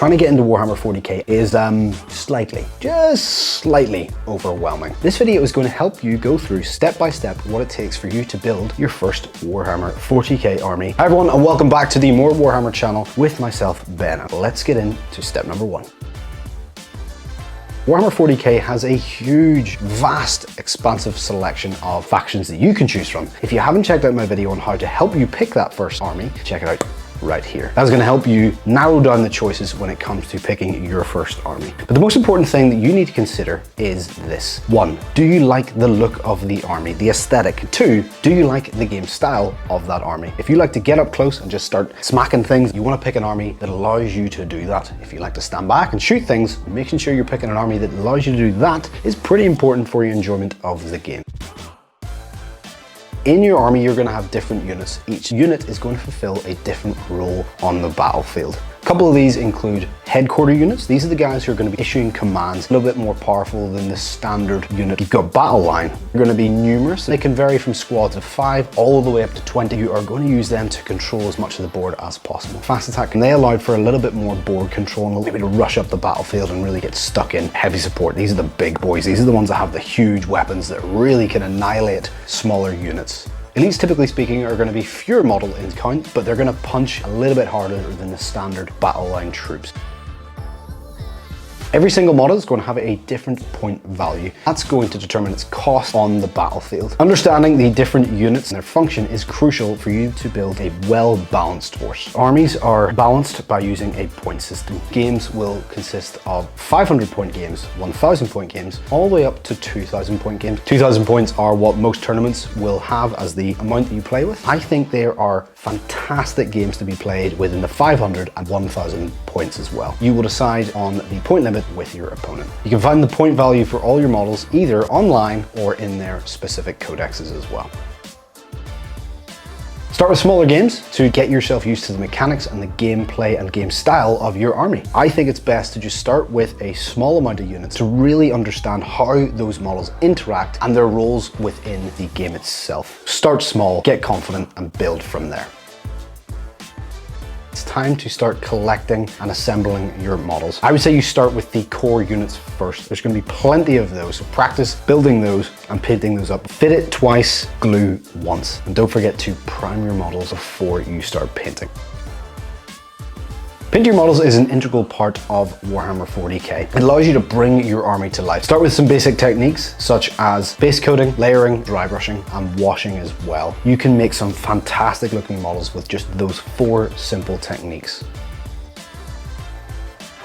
Trying to get into Warhammer 40K is just slightly overwhelming. This video is going to help you go through step by step what it takes for you to build your first Warhammer 40K army. Hi everyone, and welcome back to the More Warhammer channel with myself, Ben. Let's get into step number one. Warhammer 40K has a huge, vast, expansive selection of factions that you can choose from. If you haven't checked out my video on how to help you pick that first army, check it out right here. That's going to help you narrow down the choices when it comes to picking your first army. But the most important thing that you need to consider is this. 1, do you like the look of the army, the aesthetic? 2, do you like the game style of that army? If you like to get up close and just start smacking things, you want to pick an army that allows you to do that. If you like to stand back and shoot things, making sure you're picking an army that allows you to do that is pretty important for your enjoyment of the game. In your army, you're going to have different units. Each unit is going to fulfill a different role on the battlefield. A couple of these include headquarter units. These are the guys who are going to be issuing commands, a little bit more powerful than the standard unit. You've got battle line. They're going to be numerous. They can vary from squads of 5 all the way up to 20. You are going to use them to control as much of the board as possible. Fast attack, and they allowed for a little bit more board control and maybe to rush up the battlefield and really get stuck in. Heavy support. These are the big boys. These are the ones that have the huge weapons that really can annihilate smaller units. Elites, typically speaking, are going to be fewer model in count, but they're going to punch a little bit harder than the standard battle line troops. Every single model is going to have a different point value. That's going to determine its cost on the battlefield. Understanding the different units and their function is crucial for you to build a well-balanced force. Armies are balanced by using a point system. Games will consist of 500-point games, 1,000-point games, all the way up to 2,000-point games. 2,000 points are what most tournaments will have as the amount that you play with. I think there are fantastic games to be played within the 500 and 1,000 points as well. You will decide on the point limit with your opponent. You can find the point value for all your models either online or in their specific codexes as well. Start with smaller games to get yourself used to the mechanics and the gameplay and game style of your army. I think it's best to just start with a small amount of units to really understand how those models interact and their roles within the game itself. Start small, get confident, and build from there. It's time to start collecting and assembling your models. I would say you start with the core units first. There's going to be plenty of those, so practice building those and painting those up. Fit it twice, glue once, and don't forget to prime your models before you start painting. Painting your models is an integral part of Warhammer 40K. It allows you to bring your army to life. Start with some basic techniques such as base coating, layering, dry brushing, and washing as well. You can make some fantastic looking models with just those 4 simple techniques.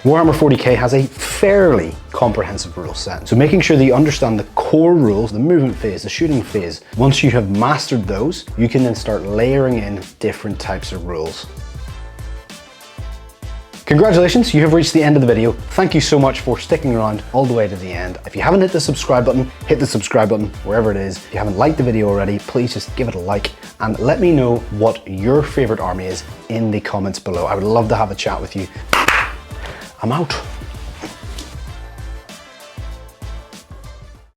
Warhammer 40K has a fairly comprehensive rule set, so making sure that you understand the core rules, the movement phase, the shooting phase. Once you have mastered those, you can then start layering in different types of rules. Congratulations, you have reached the end of the video. Thank you so much for sticking around all the way to the end. If you haven't hit the subscribe button, hit the subscribe button wherever it is. If you haven't liked the video already, please just give it a like and let me know what your favorite army is in the comments below. I would love to have a chat with you. I'm out.